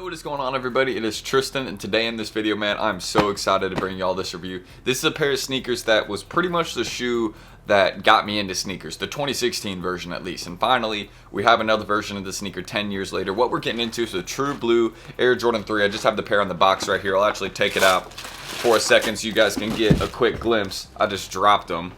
Yo, what is going on, everybody? It is Tristan, and today in this video, man, I'm so excited to bring y'all this review. This is a pair of sneakers that was pretty much the shoe that got me into sneakers, the 2016 version at least. And finally, we have another version of the sneaker 10 years later. What we're getting into is the True Blue Air Jordan 3. I just have the pair in the box right here. I'll actually take it out for a second so you guys can get a quick glimpse. I just dropped them.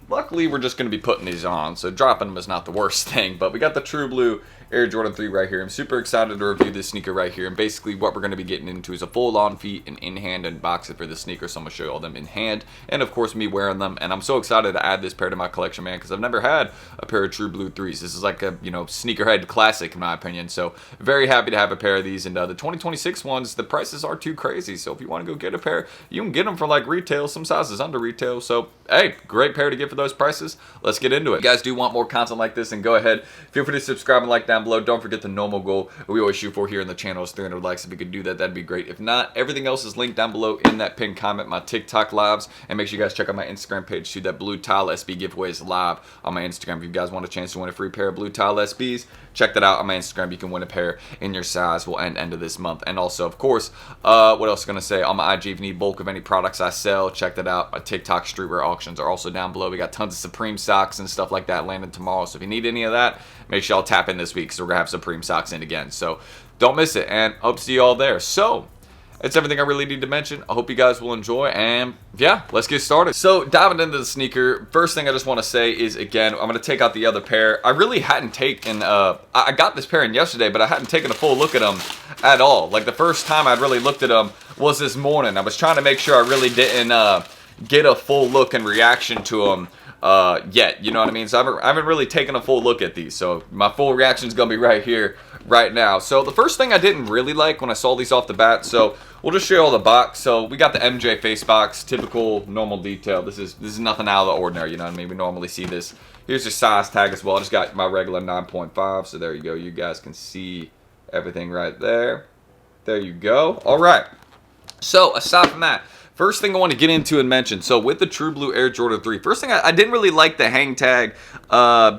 Luckily, we're just going to be putting these on, so dropping them is not the worst thing. But we got the True Blue Air Jordan 3 right here. I'm super excited to review this sneaker right here. And basically, what we're going to be getting into is a full-on feet and in-hand unboxing for the sneaker. So I'm going to show you all them in hand, and of course, me wearing them. And I'm so excited to add this pair to my collection, man, because I've never had a pair of True Blue 3s. This is like a, sneakerhead classic, in my opinion. So very happy to have a pair of these. And the 2026 ones, the prices are too crazy. So if you want to go get a pair, you can get them for like retail, some sizes under retail. So, hey, great pair to get for those prices. Let's get into it. If you guys do want more content like this, then go ahead, feel free to subscribe and like down below. Don't forget the normal goal we always shoot for here in the channel is 300 likes. If we could do that, that'd be great. If not, everything else is linked down below in that pinned comment, my TikTok lives, and make sure you guys check out my Instagram page too. That Blue Tile SB giveaway is live on my Instagram. If you guys want a chance to win a free pair of Blue Tile SBs, check that out on my Instagram. You can win a pair in your size. Will end of this month. And also, of course, what else going to say? On my IG, if you need bulk of any products I sell, check that out. My TikTok streetwear auctions are also down below. We got tons of Supreme socks and stuff like that landing tomorrow. So if you need any of that, make sure y'all tap in this week because we're going to have Supreme socks in again. So don't miss it, and hope to see you all there. So that's everything I really need to mention. I hope you guys will enjoy, and yeah, let's get started. So diving into the sneaker, first thing I just want to say is, again, I'm going to take out the other pair. I really hadn't taken, I got this pair in yesterday, but I hadn't taken a full look at them at all. Like the first time I'd really looked at them was this morning. I was trying to make sure I really didn't get a full look and reaction to them yet, you know what I mean? So I haven't really taken a full look at these, so my full reaction is going to be right here, right now. So the first thing I didn't really like when I saw these off the bat, so we'll just show you all the box. So we got the MJ face box, typical normal detail. This is nothing out of the ordinary, you know what I mean? We normally see this. Here's your size tag as well. I just got my regular 9.5, so there you go. You guys can see everything right there. There you go. All right. So aside from that, first thing I want to get into and mention, so with the True Blue Air Jordan 3, first thing, I didn't really like the hang tag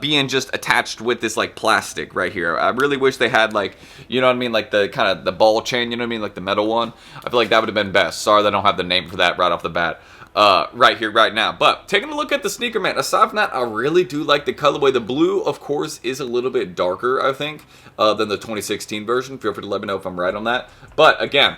being just attached with this like plastic right here. I really wish they had like, you know what I mean, like the kind of the ball chain, you know what I mean, like the metal one. I feel like that would have been best. Sorry that I don't have the name for that right off the bat. Right here, right now. But taking a look at the sneaker, man, aside from that, I really do like the colorway. The blue, of course, is a little bit darker, I think, than the 2016 version. Feel free to let me know if I'm right on that. But again,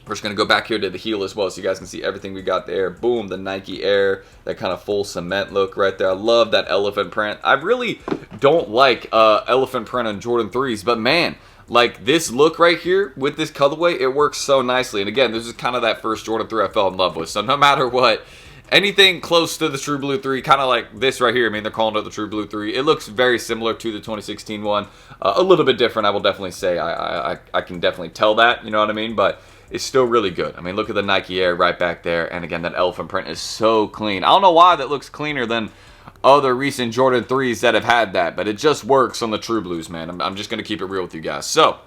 we're just going to go back here to the heel as well so you guys can see everything we got there. Boom, the Nike Air, that kind of full cement look right there. I love that elephant print. I really don't like elephant print on Jordan 3s, but man, like this look right here with this colorway, it works so nicely. And again, this is kind of that first Jordan 3 I fell in love with. So no matter what, anything close to the True Blue 3, kind of like this right here, I mean, they're calling it the True Blue 3. It looks very similar to the 2016 one. A little bit different, I will definitely say. I can definitely tell that, you know what I mean? But it's still really good. I mean, look at the Nike Air right back there. And again, that elephant print is so clean. I don't know why that looks cleaner than other recent Jordan 3s that have had that, but it just works on the True Blues, man. I'm just going to keep it real with you guys. So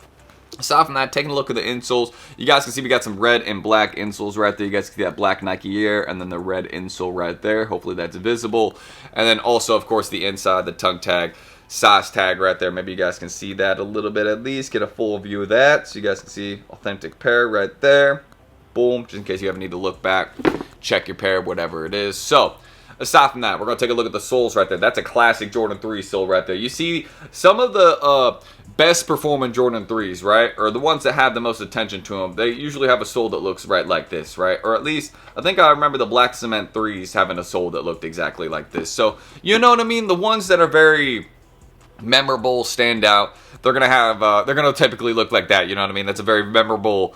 aside from that, taking a look at the insoles, you guys can see we got some red and black insoles right there. You guys can see that black Nike Air and then the red insole right there. Hopefully that's visible. And then also, of course, the inside, the tongue tag, size tag right there. Maybe you guys can see that a little bit at least. Get a full view of that so you guys can see authentic pair right there. Boom, just in case you ever need to look back, check your pair, whatever it is. So aside from that, we're going to take a look at the soles right there. That's a classic Jordan 3 sole right there. You see some of the best performing Jordan 3s, right, or the ones that have the most attention to them, they usually have a sole that looks right like this, right? Or at least, I think I remember the black cement 3s having a sole that looked exactly like this. So, you know what I mean? The ones that are very memorable, stand out, they're gonna have they're gonna typically look like that, you know what I mean? That's a very memorable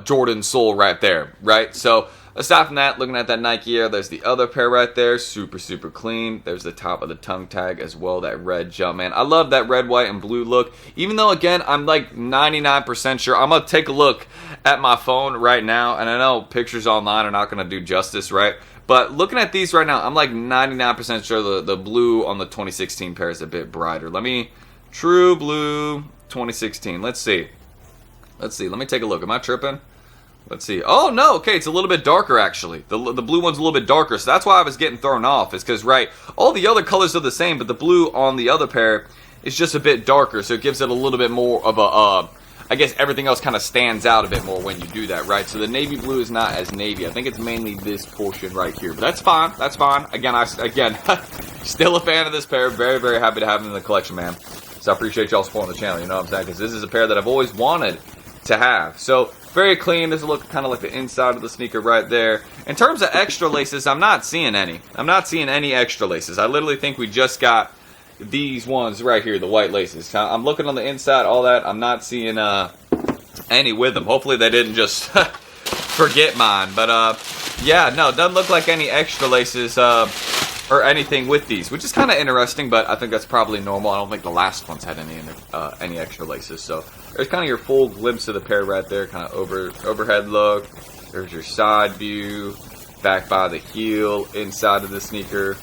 Jordan sole right there, right? So aside from that, looking at that Nike Air, there's the other pair right there, super clean. There's the top of the tongue tag as well, that red jump, man. I love that red, white, and blue look, even though again I'm like 99% sure. I'm gonna take a look at my phone right now, and I know pictures online are not gonna do justice, right? But looking at these right now, I'm like 99% sure the blue on the 2016 pair is a bit brighter. True Blue 2016. Let's see. Let me take a look. Am I tripping? Let's see. Oh, no. Okay, it's a little bit darker, actually. The blue one's a little bit darker, so that's why I was getting thrown off. Is because, right, all the other colors are the same, but the blue on the other pair is just a bit darker, so it gives it a little bit more of a I guess everything else kind of stands out a bit more when you do that, right? So the navy blue is not as navy. I think it's mainly this portion right here, but that's fine. That's fine. Again, still a fan of this pair. Very, very happy to have them in the collection, man. So I appreciate y'all supporting the channel, you know what I'm saying? Because this is a pair that I've always wanted to have. So very clean. This will look kind of like the inside of the sneaker right there. In terms of extra laces, I'm not seeing any. I'm not seeing any extra laces. I literally think we just got these ones right here, the white laces. I'm looking on the inside, all that. I'm not seeing any with them. Hopefully they didn't just forget mine. But yeah, no, it doesn't look like any extra laces or anything with these, which is kind of interesting, but I think that's probably normal. I don't think the last ones had any extra laces. So there's kind of your full glimpse of the pair right there, kind of overhead look. There's your side view, back by the heel, inside of the sneaker.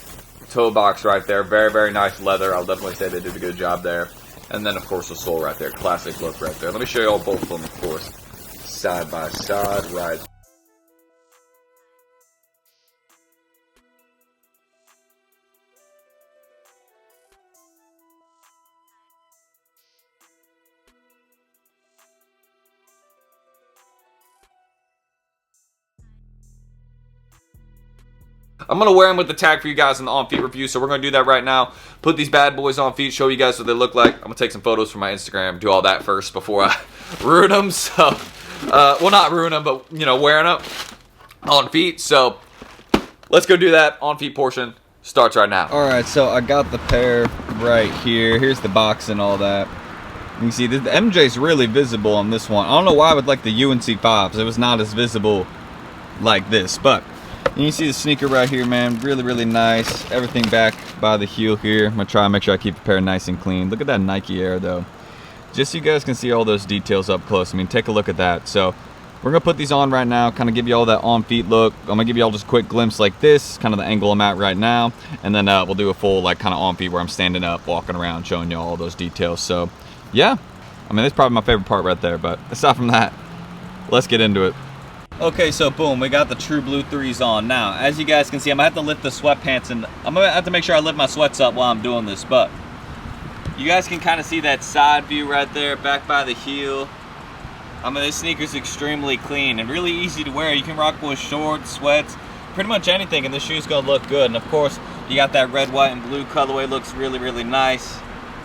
Toe box right there, very, very nice leather. I'll definitely say they did a good job there. And then, of course, the sole right there, classic look right there. Let me show you all both of them, of course, side by side, right. I'm going to wear them with the tag for you guys in the on-feet review, so we're going to do that right now. Put these bad boys on feet, show you guys what they look like. I'm going to take some photos for my Instagram, do all that first before I ruin them. So, well, not ruin them, but, you know, wearing them on feet. So, let's go do that. On-feet portion starts right now. All right, so I got the pair right here. Here's the box and all that. You can see the MJ's really visible on this one. I don't know why with like the UNC 5s, it was not as visible like this, but you can see the sneaker right here, man. Really, really nice. Everything back by the heel here. I'm going to try and make sure I keep the pair nice and clean. Look at that Nike Air, though. Just so you guys can see all those details up close. I mean, take a look at that. So, we're going to put these on right now, kind of give you all that on-feet look. I'm going to give you all just a quick glimpse like this, kind of the angle I'm at right now. And then we'll do a full, like, kind of on-feet where I'm standing up, walking around, showing you all those details. So, yeah. I mean, that's probably my favorite part right there. But aside from that, let's get into it. Okay, so boom, we got the True Blue 3s on. Now, as you guys can see, I'm going to have to lift the sweatpants, and I'm going to have to make sure I lift my sweats up while I'm doing this, but you guys can kind of see that side view right there, back by the heel. I mean, this sneaker's extremely clean and really easy to wear. You can rock with shorts, sweats, pretty much anything, and this shoe's going to look good. And of course, you got that red, white, and blue colorway. Looks really, really nice.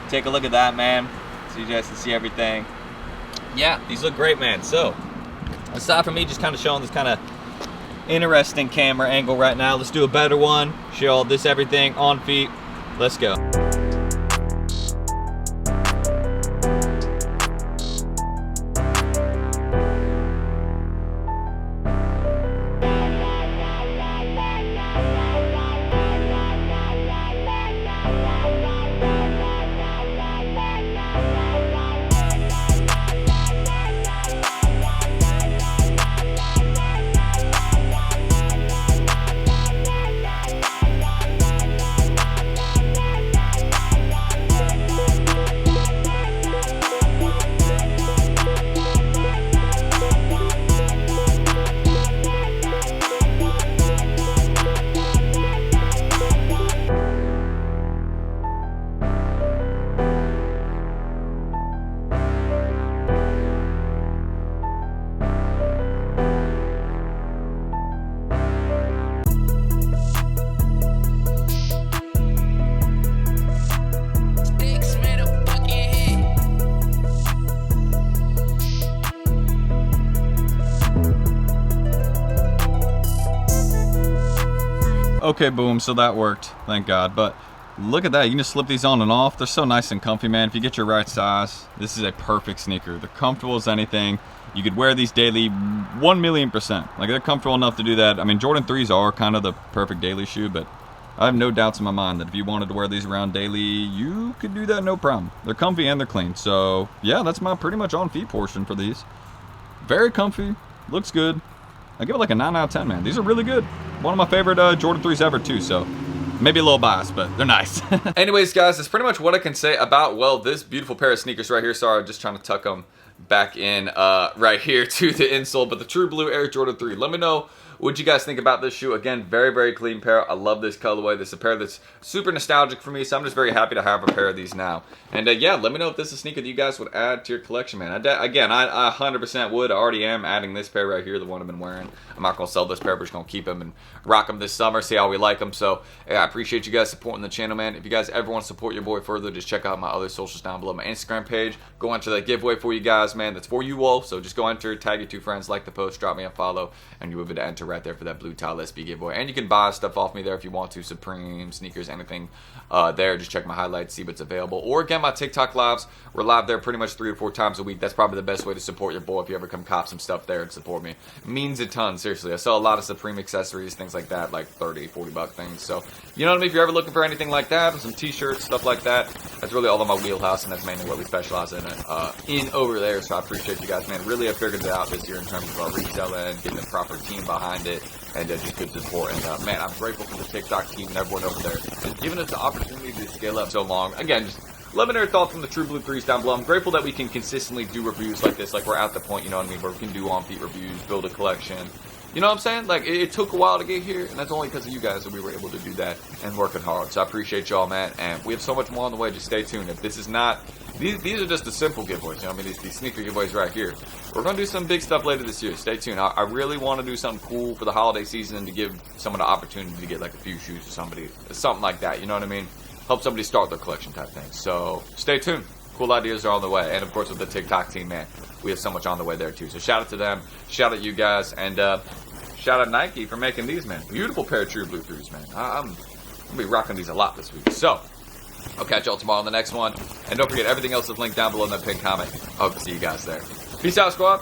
Take a look at that, man, so you guys can see everything. Yeah, these look great, man. So, aside from me just kind of showing this kind of interesting camera angle right now, let's do a better one. Show all this everything on feet. Let's go. Okay, boom, so that worked, thank God. But look at that, you can just slip these on and off. They're so nice and comfy, man. If you get your right size, this is a perfect sneaker. They're comfortable as anything. You could wear these daily 1,000,000%. Like, they're comfortable enough to do that. I mean, Jordan 3s are kind of the perfect daily shoe, but I have no doubts in my mind that if you wanted to wear these around daily, you could do that no problem. They're comfy and they're clean. So, yeah, that's my pretty much on-feet portion for these. Very comfy, looks good. I give it like a 9 out of 10, man. These are really good. One of my favorite Jordan 3s ever, too, so maybe a little biased, but they're nice. Anyways, guys, that's pretty much what I can say about, well, this beautiful pair of sneakers right here. Sorry, I'm just trying to tuck them back in right here to the insole, but the True Blue Air Jordan 3. Let me know What'd you guys think about this shoe? Again, very, very clean pair. I love this colorway. This is a pair that's super nostalgic for me, so I'm just very happy to have a pair of these now. And yeah, let me know if this is a sneaker that you guys would add to your collection, man. I 100% would. I already am adding this pair right here, the one I've been wearing. I'm not going to sell this pair. We're just going to keep them and rock them this summer, see how we like them. So yeah, I appreciate you guys supporting the channel, man. If you guys ever want to support your boy further, just check out my other socials down below. My Instagram page, go enter that giveaway for you guys, man. That's for you all. So just go enter, tag your 2 friends, like the post, drop me a follow, and you'll be able to enter right there for that blue tile SB giveaway. And you can buy stuff off me there if you want to, Supreme, sneakers, anything there. Just check my highlights, see what's available. Or again, my TikTok lives. We're live there pretty much 3 or 4 times a week. That's probably the best way to support your boy if you ever come cop some stuff there and support me. It means a ton, seriously. I sell a lot of Supreme accessories, things like that, like 30, 40 buck things. So, you know what I mean? If you're ever looking for anything like that, some t-shirts, stuff like that, that's really all in my wheelhouse, and that's mainly what we specialize in over there. So I appreciate you guys, man. Really have figured it out this year in terms of our reselling, getting the proper team behind it, and just good support. And man, I'm grateful for the TikTok team and everyone over there. Just giving us the opportunity to scale up so long. Again, just let me know your thoughts from the True Blue 3s down below. I'm grateful that we can consistently do reviews like this. Like, we're at the point, you know what I mean, where we can do on-feet reviews, build a collection. You know what I'm saying? Like, it took a while to get here, and that's only because of you guys that we were able to do that and working hard. So I appreciate y'all, man. And we have so much more on the way. Just stay tuned. If this is not... These are just the simple giveaways, you know what I mean? These sneaker giveaways right here. We're going to do some big stuff later this year. Stay tuned. I really want to do something cool for the holiday season and to give someone the opportunity to get, like, a few shoes to somebody. Something like that, you know what I mean? Help somebody start their collection type thing. So stay tuned. Cool ideas are on the way. And, of course, with the TikTok team, man, we have so much on the way there, too. So shout out to them. Shout out you guys. And shout out Nike for making these, man. Beautiful pair of True Blue 3s, man. I'm going to be rocking these a lot this week. So I'll catch y'all tomorrow on the next one. And don't forget, everything else is linked down below in that pinned comment. I hope to see you guys there. Peace out, squad.